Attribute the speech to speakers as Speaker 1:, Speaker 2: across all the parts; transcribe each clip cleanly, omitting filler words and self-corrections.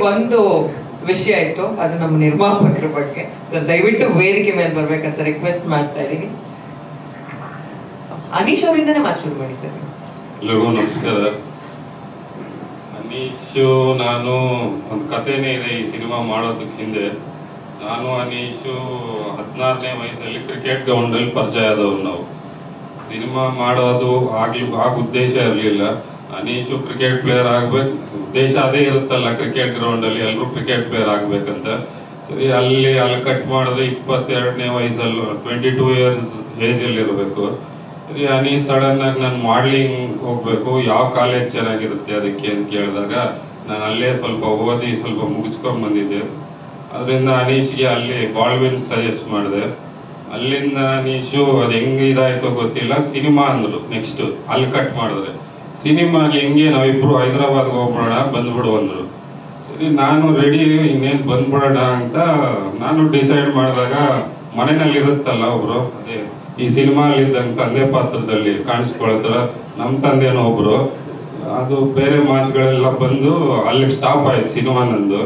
Speaker 1: ಒಂದು ವಿಷಯ ಇತ್ತು, ಅದು ನಮ್ಮ ನಿರ್ಮಾಪಕರ ಬಗ್ಗೆ. ಸರ್ ದಯವಿಟ್ಟು ವೇದಿಕೆ ಮೇಲೆ ಬರ್ಬೇಕಂತ ರಿಕ್ವೆಸ್ಟ್ ಮಾಡ್ತಾ ಇದೀನಿ. ಅನೀಶ್ ಅವರಿಂದನೇ ಮಾತು ಶುರು ಮಾಡಿ ಸರ್.
Speaker 2: ಎಲ್ಲರಿಗೂ ನಮಸ್ಕಾರ. ಅನೀಶು, ನಾನು ಒಂದು ಕಥೆನೇ ಇದೆ ಈ ಸಿನಿಮಾ ಮಾಡೋದಕ್ಕೆ ಹಿಂದೆ. ನಾನು ಅನೀಶು 16ನೇ ವಯಸ್ಸಲ್ಲಿ ಕ್ರಿಕೆಟ್ ಗ್ರೌಂಡಲ್ಲಿ ಪರಿಚಯ ಆದವ್ರು. ನಾವು ಸಿನಿಮಾ ಮಾಡೋದು ಆಗ ಉದ್ದೇಶ ಇರಲಿಲ್ಲ. ಅನೀಶು ಕ್ರಿಕೆಟ್ ಪ್ಲೇಯರ್ ಆಗ್ಬೇಕು, ಉದ್ದೇಶ ಅದೇ ಇರುತ್ತಲ್ಲ, ಕ್ರಿಕೆಟ್ ಗ್ರೌಂಡಲ್ಲಿ ಎಲ್ಲರೂ ಕ್ರಿಕೆಟ್ ಪ್ಲೇಯರ್ ಆಗ್ಬೇಕಂತ. ಸರಿ, ಅಲ್ಲಿ ಕಟ್ ಮಾಡಿದ್ರೆ 22ನೇ ವಯಸ್ಸಲ್ಲಿ 22 ಇಯರ್ಸ್ ಏಜಲ್ಲಿ ಇರಬೇಕು. ಸರಿ, ಅನೀಶ್ ಸಡನ್ ಆಗಿ ನಾನು ಮಾಡ್ಲಿಂಗ್ ಹೋಗ್ಬೇಕು, ಯಾವ ಕಾಲೇಜ್ ಚೆನ್ನಾಗಿರುತ್ತೆ ಅದಕ್ಕೆ ಅಂತ ಕೇಳಿದಾಗ ನಾನು ಅಲ್ಲೇ ಸ್ವಲ್ಪ ಓದಿ ಸ್ವಲ್ಪ ಮುಗಿಸ್ಕೊಂಡ್ ಬಂದಿದ್ದೆ. ಅದರಿಂದ ಅನೀಶ್ಗೆ ಅಲ್ಲಿ ಬಾಲ್ವಿನ್ ಸಜೆಸ್ಟ್ ಮಾಡಿದೆ. ಅಲ್ಲಿಂದ ಅನೀಶು ಅದು ಹೆಂಗೆ ಇದಾಯ್ತೋ ಗೊತ್ತಿಲ್ಲ, ಸಿನಿಮಾ ಅಂದ್ರು. ನೆಕ್ಸ್ಟ್ ಅಲ್ಲಿ ಕಟ್ ಮಾಡಿದ್ರೆ ಸಿನಿಮಾಗೆ ಹೆಂಗೆ ನಾವಿಬ್ರು ಹೈದರಾಬಾದ್ಗೆ ಹೋಗ್ಬಿಡೋಣ ಬಂದ್ಬಿಡು ಅಂದ್ರು. ಸರಿ, ನಾನು ರೆಡಿ, ಇನ್ನೇನು ಬಂದ್ಬಿಡೋಣ ಅಂತ ನಾನು ಡಿಸೈಡ್ ಮಾಡಿದಾಗ ಮನೆಯಲ್ಲಿ ಇರುತ್ತಲ್ಲ ಒಬ್ರು, ಅದೇ ಈ ಸಿನಿಮಾ ಇದ್ದಂಗೆ ತಂದೆ ಪಾತ್ರದಲ್ಲಿ ಕಾಣಿಸ್ಕೊಳ್ತಾರ ನಮ್ಮ ತಂದೆನೋ ಒಬ್ರು, ಅದು ಬೇರೆ ಮಾತುಗಳೆಲ್ಲ ಬಂದು ಅಲ್ಲಿಗೆ ಸ್ಟಾಪ್ ಆಯ್ತು ಸಿನಿಮಾ ನಂದು.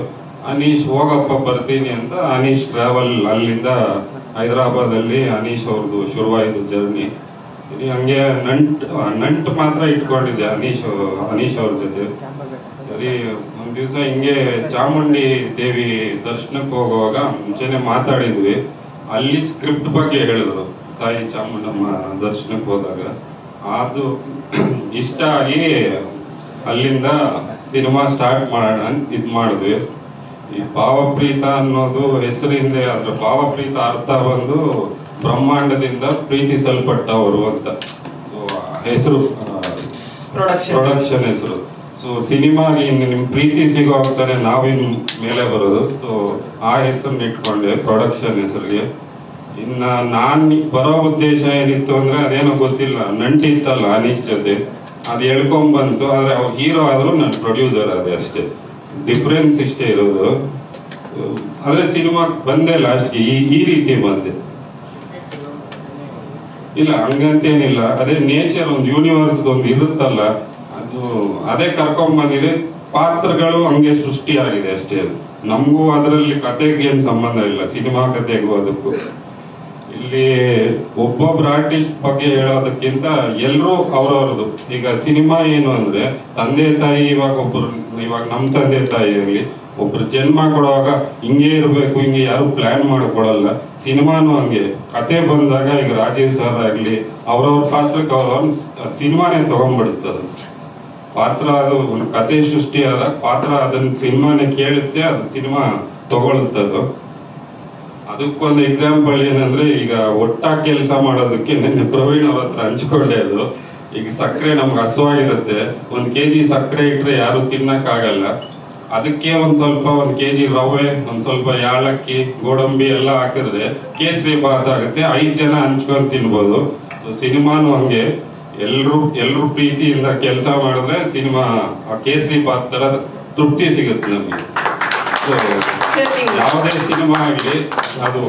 Speaker 2: ಅನೀಶ್ ಹೋಗಪ್ಪ ಬರ್ತೀನಿ ಅಂತ ಅನೀಶ್ ಟ್ರಾವೆಲ್ ಅಲ್ಲಿಂದ ಹೈದರಾಬಾದಲ್ಲಿ ಅನೀಶ್ ಅವ್ರದ್ದು ಶುರುವಾಯಿತು ಜರ್ನಿ. ಹಂಗೆ ನಂಟು ಮಾತ್ರ ಇಟ್ಕೊಂಡಿದ್ದೆ ಅನೀಶ್ ಅವ್ರ ಜೊತೆ. ಸರಿ, ಒಂದ್ ದಿವಸ ಹಿಂಗೆ ಚಾಮುಂಡಿ ದೇವಿ ದರ್ಶನಕ್ಕೆ ಹೋಗುವಾಗ ಮುಂಚೆನೆ ಮಾತಾಡಿದ್ವಿ. ಅಲ್ಲಿ ಸ್ಕ್ರಿಪ್ಟ್ ಬಗ್ಗೆ ಹೇಳಿದ್ರು, ತಾಯಿ ಚಾಮುಂಡಮ್ಮ ದರ್ಶನಕ್ಕೆ ಹೋದಾಗ. ಅದು ಇಷ್ಟ ಆಗಿ ಅಲ್ಲಿಂದ ಸಿನಿಮಾ ಸ್ಟಾರ್ಟ್ ಮಾಡೋಣ ಅಂತ ಇದ್ ಮಾಡಿದ್ವಿ. ಈ ಭಾವಪ್ರೀತ ಅನ್ನೋದು ಹೆಸರಿಂದ, ಅದ್ರ ಭಾವಪ್ರೀತ ಅರ್ಥ ಬಂದು ಬ್ರಹ್ಮಾಂಡದಿಂದ ಪ್ರೀತಿಸಲ್ಪಟ್ಟವರು ಅಂತ. ಸೊ ಹೆಸರು ಪ್ರೊಡಕ್ಷನ್ ಹೆಸರು. ಸೊ ಸಿನಿಮಾಗೆ ನಿಮ್ ಪ್ರೀತಿ ಸಿಗೋ ಆಗ್ತಾನೆ ನಾವಿನ್ ಮೇಲೆ ಬರೋದು. ಸೊ ಆ ಹೆಸರನ್ನ ಇಟ್ಕೊಂಡೆ ಪ್ರೊಡಕ್ಷನ್ ಹೆಸರಿಗೆ. ಇನ್ನ ನಾನ್ ಬರೋ ಉದ್ದೇಶ ಏನಿತ್ತು ಅಂದ್ರೆ ಅದೇನೋ ಗೊತ್ತಿಲ್ಲ, ನಂಟಿತ್ತಲ್ಲ ಅನೀಶ್ ಜೊತೆ, ಅದು ಹೇಳ್ಕೊಂಡ್ ಬಂತು. ಆದ್ರೆ ಅವ್ರು ಹೀರೋ ಆದ್ರೂ ನಾನು ಪ್ರೊಡ್ಯೂಸರ್ ಅದೇ, ಅಷ್ಟೇ ಡಿಫ್ರೆನ್ಸ್ ಇಷ್ಟೇ ಇರೋದು. ಆದ್ರೆ ಸಿನಿಮಾ ಬಂದೆ ಲಾಸ್ಟ್ಗೆ ಈ ರೀತಿ ಬಂದೆ. ಇಲ್ಲ ಹಂಗಂತೇನಿಲ್ಲ, ಅದೇ ನೇಚರ್, ಒಂದು ಯೂನಿವರ್ಸ್ ಒಂದು ಇರುತ್ತಲ್ಲ, ಅದು ಅದೇ ಕರ್ಕೊಂಡ್ ಬಂದಿದೆ. ಪಾತ್ರಗಳು ಹಂಗೆ ಸೃಷ್ಟಿಯಾಗಿದೆ ಅಷ್ಟೇ. ನಮಗೂ ಅದರಲ್ಲಿ ಕತೆಗೆ ಏನ್ ಸಂಬಂಧ ಇಲ್ಲ, ಸಿನಿಮಾ ಕತೆಗೂ ಅದಕ್ಕೂ. ಇಲ್ಲಿ ಒಬ್ಬೊಬ್ರು ಆರ್ಟಿಸ್ಟ್ ಬಗ್ಗೆ ಹೇಳೋದಕ್ಕಿಂತ ಎಲ್ರೂ ಅವ್ರವ್ರದ್ದು. ಈಗ ಸಿನಿಮಾ ಏನು ಅಂದ್ರೆ ತಂದೆ ತಾಯಿ, ಇವಾಗ ನಮ್ ತಂದೆ ತಾಯಿ ಆಗ್ಲಿ, ಒಬ್ರು ಜನ್ಮ ಕೊಡುವಾಗ ಹಿಂಗೆ ಇರ್ಬೇಕು ಹಿಂಗೆ ಯಾರು ಪ್ಲಾನ್ ಮಾಡ್ಕೊಳಲ್ಲ. ಸಿನಿಮಾನು ಹಂಗೆ, ಕತೆ ಬಂದಾಗ ಈಗ ರಾಜೀವ್ ಸರ್ ಆಗ್ಲಿ ಅವ್ರವ್ರ ಪಾತ್ರಕ್ಕೆ ಅವ್ರವ್ರ ಸಿನಿಮಾನೇ ತಗೊಂಡ್ಬಿಡುತ್ತದು. ಪಾತ್ರ ಅದು ಒಂದು ಕತೆ ಸೃಷ್ಟಿಯಾದ ಪಾತ್ರ, ಅದನ್ನ ಸಿನಿಮಾನೇ ಕೇಳುತ್ತೆ, ಅದು ಸಿನಿಮಾ ತಗೊಳುತ್ತದು. ಅದಕ್ಕೊಂದು ಎಕ್ಸಾಂಪಲ್ ಏನಂದ್ರೆ, ಈಗ ಒಟ್ಟಾಗಿ ಕೆಲಸ ಮಾಡೋದಕ್ಕೆ ನಿನ್ನೆ ಪ್ರವೀಣ್ ಅವ್ರ ಹತ್ರ ಹಂಚ್ಕೊಂಡೆ. ಅದು ಈಗ ಸಕ್ಕರೆ ನಮ್ಗೆ ಹಸುವಾಗಿರುತ್ತೆ, 1 kg ಸಕ್ಕರೆ ಇಟ್ರೆ ಯಾರು ತಿನ್ನಕ್ಕಾಗಲ್ಲ. ಅದಕ್ಕೆ ಒಂದ್ kg ರವೆ, ಒಂದ್ ಸ್ವಲ್ಪ ಯಾಲಕ್ಕಿ, ಗೋಡಂಬಿ ಎಲ್ಲ ಹಾಕಿದ್ರೆ ಕೇಸರಿ ಬಾತ್ ಆಗುತ್ತೆ, 5 ಜನ ಹಂಚ್ಕೊಂಡ್ ತಿನ್ಬೋದು. ಸಿನಿಮಾನು ಹಂಗೆ, ಎಲ್ರು ಪ್ರೀತಿಯಿಂದ ಕೆಲಸ ಮಾಡಿದ್ರೆ ಸಿನಿಮಾ ಕೇಸರಿ ಬಾತ್ ತರ ತೃಪ್ತಿ ಸಿಗುತ್ತೆ ನಮ್ಗೆ. ಯಾವುದೇ ಸಿನಿಮಾ ಆಗಲಿ ಅದು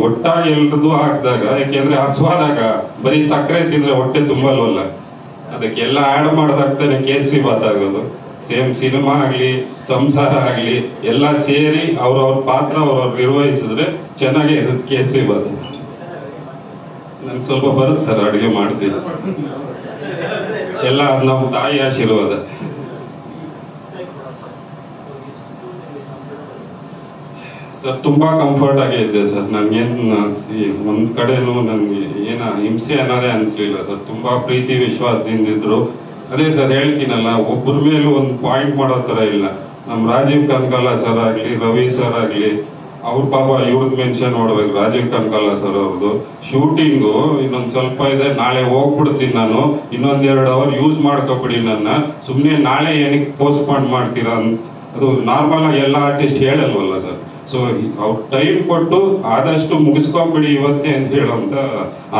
Speaker 2: ಒಟ್ಟಾಗಿ ಎಲ್ರದು ಹಾಕಿದಾಗ, ಯಾಕೆಂದ್ರೆ ಹಸುವಾದಾಗ ಬರೀ ಸಕ್ಕರೆ ತಿಂದ್ರೆ ಹೊಟ್ಟೆ ತುಂಬಲ್ವಲ್ಲ, ಅದಕ್ಕೆಲ್ಲ ಆಡ್ ಮಾಡೋದಾಗ್ತಾನೆ ಕೇಸರಿ ಬಾತ್ ಆಗೋದು. ಸೇಮ್ ಸಿನಿಮಾ ಆಗ್ಲಿ ಸಂಸಾರ ಆಗ್ಲಿ ಎಲ್ಲ ಸೇರಿ ಅವ್ರವ್ರ ಪಾತ್ರ ಅವ್ರವ್ರು ನಿರ್ವಹಿಸಿದ್ರೆ ಚೆನ್ನಾಗೇ ಇರುತ್ತೆ ಕೇಸರಿ ಬಾತ್. ನನ್ಗೆ ಸ್ವಲ್ಪ ಬರುತ್ತೆ ಸರ್, ಅಡುಗೆ ಮಾಡ್ತೀನಿ, ಎಲ್ಲ ನಮ್ಮ ತಾಯಿ ಆಶೀರ್ವಾದ. ಸರ್ ತುಂಬಾ ಕಂಫರ್ಟ್ ಆಗೇ ಇದ್ದೆ ಸರ್. ನನ್ಗೇನ್ ಒಂದ್ ಕಡೆನು ನನ್ಗೆ ಏನ ಹಿಂಸೆ ಅನ್ನೋದೇ ಅನ್ಸ್ಲಿಲ್ಲ ಸರ್. ತುಂಬಾ ಪ್ರೀತಿ ವಿಶ್ವಾಸದಿಂದ ಇದ್ರು. ಅದೇ ಸರ್ ಹೇಳ್ತೀನಲ್ಲ, ಒಬ್ಬರ ಮೇಲೂ ಒಂದು ಪಾಯಿಂಟ್ ಮಾಡೋ ತರ ಇಲ್ಲ. ನಮ್ ರಾಜೀವ್ ಕನಕಾಲ ಸರ್ ಆಗ್ಲಿ, ರವಿ ಸರ್ ಆಗ್ಲಿ, ಅವ್ರ ಪಾಪ ಇವ್ರದ್ ಮೆನ್ಷನ್ ನೋಡ್ಬೇಕು. ರಾಜೀವ್ ಕನಕಾಲ ಸರ್ ಅವ್ರದ್ದು ಶೂಟಿಂಗು ಇನ್ನೊಂದ್ ಸ್ವಲ್ಪ ಇದೆ, ನಾಳೆ ಹೋಗ್ಬಿಡ್ತೀನಿ ನಾನು, ಇನ್ನೊಂದ್2 ಅವರ್ ಯೂಸ್ ಮಾಡ್ಕೊಬಿಡಿ ನನ್ನ, ಸುಮ್ನೆ ನಾಳೆ ಏನಕ್ಕೆ ಪೋಸ್ಟ್ಪೋನ್ ಮಾಡ್ತೀರಾ. ಅದು ನಾರ್ಮಲ್ ಆಗಿ ಎಲ್ಲ ಆರ್ಟಿಸ್ಟ್ ಹೇಳಲ್ವಲ್ಲ ಸರ್. ಸೊ ಅವ್ರು ಟೈಮ್ ಕೊಟ್ಟು ಆದಷ್ಟು ಮುಗಿಸ್ಕೊಂಡ್ಬಿಡಿ ಇವತ್ತೇ ಅಂತ ಹೇಳೋಂತ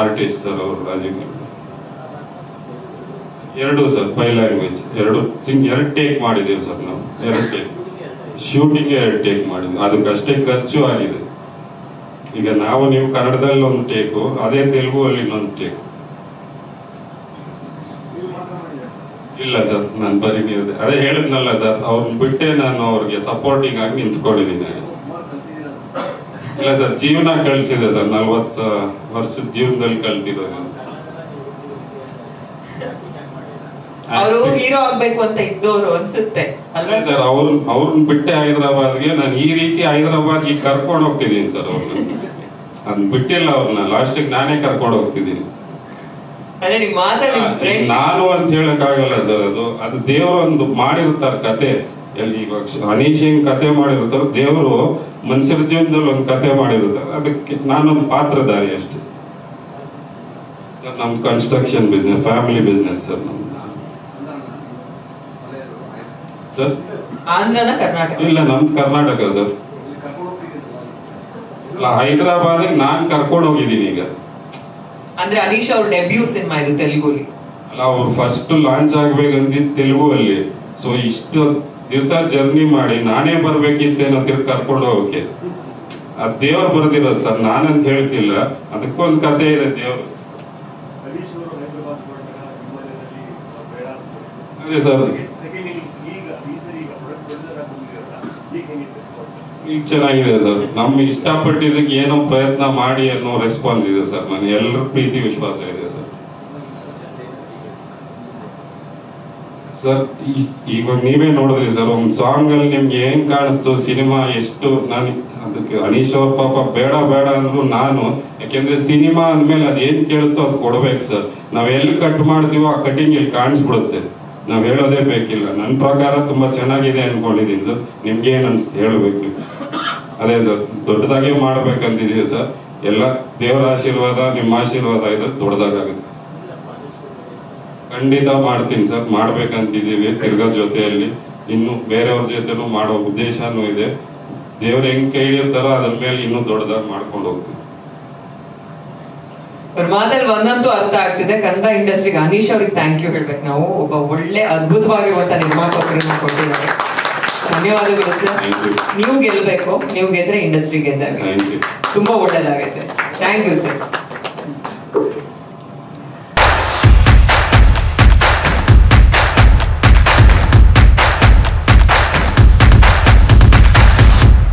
Speaker 2: ಆರ್ಟಿಸ್ಟ್ ಸರ್ ಅವರು. Rajeev 2 sir, by language 2 take ಮಾಡಿದೀವಿ ಸರ್ ನಾವು. 2 ಟೇಕ್ ಶೂಟಿಂಗ್ 2 ಟೇಕ್ ಮಾಡಿದ್ವಿ. ಅದಕ್ಕಷ್ಟೇ ಖರ್ಚು ಆಗಿದೆ. ಈಗ ನೀವು ಕನ್ನಡದಲ್ಲಿ 1 ಟೇಕು, ಅದೇ ತೆಲುಗು ಅಲ್ಲಿ 1 ಟೇಕ್. ಇಲ್ಲ ಸರ್, ನಾನು ಬರೀ ನೀವು ಅದೇ ಹೇಳಿದ್ನಲ್ಲ ಸರ್, ಅವ್ರನ್ನ ಬಿಟ್ಟೆ ನಾನು ಅವ್ರಿಗೆ ಸಪೋರ್ಟಿಂಗ್ ಆಗಿ ನಿಂತ್ಕೊಂಡಿದ್ದೀನಿ. ಇಲ್ಲ ಸರ್, ಜೀವನ ಕಳಿಸಿದೆ ಸರ್, 40 ವರ್ಷದ ಜೀವನದಲ್ಲಿ ಕಲ್ತಿರೋದು.
Speaker 1: ಅವರು ಹೀರೋ ಆಗ್ಬೇಕು ಅಂತ ಇದ್ದವರು ಅನ್ಸುತ್ತೆ
Speaker 2: ಅಲ್ವಾ ಸರ್? ಅವ್ರನ್ನ ಬಿಟ್ಟೆ ಹೈದರಾಬಾದ್ಗೆ ನಾನು ಈ ರೀತಿ ಹೈದರಾಬಾದ್ಗೆ ಕರ್ಕೊಂಡು ಹೋಗ್ತಿದ್ದೀನಿ ಸರ್. ಅವ್ರನ್ನ ಅದ್ ಬಿಟ್ಟಿಲ್ಲ, ಅವ್ರನ್ನ ಲಾಸ್ಟಿಗೆ ನಾನೇ ಕರ್ಕೊಂಡು ಹೋಗ್ತಿದ್ದೀನಿ. ನಾನು ಅಂತ ಹೇಳಕ್ ಆಗಲ್ಲ ಸರ್, ಅದು ದೇವರು ಒಂದು ಮಾಡಿರ್ತಾರೆ ಕತೆ. ಇವಾಗ ಅನೀಶ್ ಹೆಂಗ್ ಕತೆ ಮಾಡಿರ್ತಾರೆ, ದೇವರು ಮನುಷ್ಯರ ಜೀವನದಲ್ಲಿ ಒಂದು ಕತೆ ಮಾಡಿರ್ತಾರೆ, ಅದಕ್ಕೆ ನಾನೊಂದು ಪಾತ್ರಧಾರಿ ಅಷ್ಟೇ ಸರ್. ನಮ್ದು construction business, family business sir ನಮ್ದು. ಸರ್
Speaker 1: ಆಂಧ್ರನ ಕರ್ನಾಟಕ? ಇಲ್ಲ,
Speaker 2: ನಮ್ದು ಕರ್ನಾಟಕ ಸರ್. ಹೈದರಾಬಾದ್ ನಾನ್ ಕರ್ಕೊಂಡು ಹೋಗಿದ್ದೀನಿ ಈಗ.
Speaker 1: ಅಂದ್ರೆ ಅನೀಶ್ ಅವ್ರ ಡೆಬ್ಯೂ ಸಿನಿಮಾ ಇದು ತೆಲುಗುಲಿ
Speaker 2: ಅಲ್ಲ, ಅವ್ರು ಫಸ್ಟ್ ಲಾಂಚ್ ಆಗ್ಬೇಕಂತಿದ್ ತೆಲುಗು ಅಲ್ಲಿ. ಸೊ ಇಷ್ಟು ದಿವಸ ಜರ್ನಿ ಮಾಡಿ ನಾನೇ ಬರ್ಬೇಕಿತ್ತೇನೋ ತಿರ್ಗಿ ಕರ್ಕೊಂಡು ಹೋಗಕ್ಕೆ. ಅದ್ ದೇವ್ರು ಬರ್ದಿರೋದು ಸರ್, ನಾನಂತ ಹೇಳ್ತಿಲ್ಲ. ಅದಕ್ಕೊಂದು ಕತೆ ಇದೆ ದೇವ್ರು. ಅದೇ ಸರ್, ಈಗ ಚೆನ್ನಾಗಿದೆ ಸರ್. ನಮ್ ಇಷ್ಟಪಟ್ಟಿದ್ದಕ್ಕೆ ಏನೋ ಪ್ರಯತ್ನ ಮಾಡಿ ಅನ್ನೋ ರೆಸ್ಪಾನ್ಸ್ ಇದೆ ಸರ್. ನನಗೆ ಎಲ್ಲರ ಪ್ರೀತಿ ವಿಶ್ವಾಸ ಇದೆ ಸರ್. ಸರ್ ಇವಾಗ ನೀವೇ ನೋಡಿದ್ರಿ ಸರ್, ಒಂದ್ ಸಾಂಗ್ ಅಲ್ಲಿ ನಿಮ್ಗೆ ಏನ್ ಕಾಣಿಸ್ತು ಸಿನಿಮಾ ಎಷ್ಟು. ನಾನು ಅದಕ್ಕೆ ಅನೀಶ್ ಅವ್ರ ಪಾಪ ಬೇಡ ಬೇಡ ಅಂದ್ರು ನಾನು, ಯಾಕೆಂದ್ರೆ ಸಿನಿಮಾ ಅಂದ್ಮೇಲೆ ಅದೇನ್ ಕೇಳುತ್ತೋ ಅದು ಕೊಡ್ಬೇಕು ಸರ್. ನಾವ್ ಎಲ್ಲಿ ಕಟ್ ಮಾಡ್ತೀವೋ ಆ ಕಟಿಂಗ್ ಇಲ್ಲಿ ಕಾಣಿಸ್ಬಿಡುತ್ತೆ, ನಾವ್ ಹೇಳೋದೇ ಬೇಕಿಲ್ಲ. ನನ್ನ ಪ್ರಕಾರ ತುಂಬಾ ಚೆನ್ನಾಗಿದೆ ಅನ್ಕೊಂಡಿದೀನಿ ಸರ್. ನಿಮ್ಗೆ ಏನ್ ಅನ್ಸ್ ಹೇಳ್ಬೇಕು? ಅದೇ ಸರ್, ದೊಡ್ಡದಾಗೆ ಮಾಡ್ಬೇಕಂತಿದೀವಿ ಸರ್. ಎಲ್ಲ ದೇವರ ಆಶೀರ್ವಾದ, ನಿಮ್ಮ ಆಶೀರ್ವಾದ ಇದ್ರೆ ದೊಡ್ಡದಾಗುತ್ತೆ. ಖಂಡಿತ ಮಾಡ್ತೀನಿ ಸರ್, ಮಾಡ್ಬೇಕಂತಿದೀವಿ. ತಿರ್ಗಾ ಜೊತೆಯಲ್ಲಿ ಇನ್ನು ಬೇರೆಯವ್ರ ಜೊತೆನೂ ಮಾಡೋ ಉದ್ದೇಶನೂ ಇದೆ. ದೇವ್ರ ಹೆಂಗ್ ಕೈ ಹಿಡಿರ್ತಾರೋ ಅದ್ರ ಮೇಲೆ ಇನ್ನೂ ದೊಡ್ಡದಾಗಿ ಮಾಡ್ಕೊಂಡು ಹೋಗ್ತೀವಿ.
Speaker 1: ಮಾತಲ್ಲಿ ಒಂದಂತೂ ಅರ್ಥ ಆಗ್ತಿದೆ, ಕನ್ನಡ ಇಂಡಸ್ಟ್ರಿಗೆ ಅನೀಶ್ ಅವ್ರಿಗೆ ಥ್ಯಾಂಕ್ ಯು ಹೇಳ್ಬೇಕು ನಾವು. ಒಬ್ಬ ಒಳ್ಳೆ ಅದ್ಭುತವಾಗಿರುವಂತ ನಿರ್ಮಾಪಕರನ್ನು ಕೊಟ್ಟಿದ್ದಾರೆ. ಧನ್ಯವಾದಗಳು ಸರ್. ನೀವು ಗೆಲ್ಬೇಕು, ನೀವು ಗೆದ್ರೆ ಇಂಡಸ್ಟ್ರಿ ಗೆದ್ದಾಗ ತುಂಬಾ ಒಳ್ಳೇದಾಗೈತೆ. Thank you sir.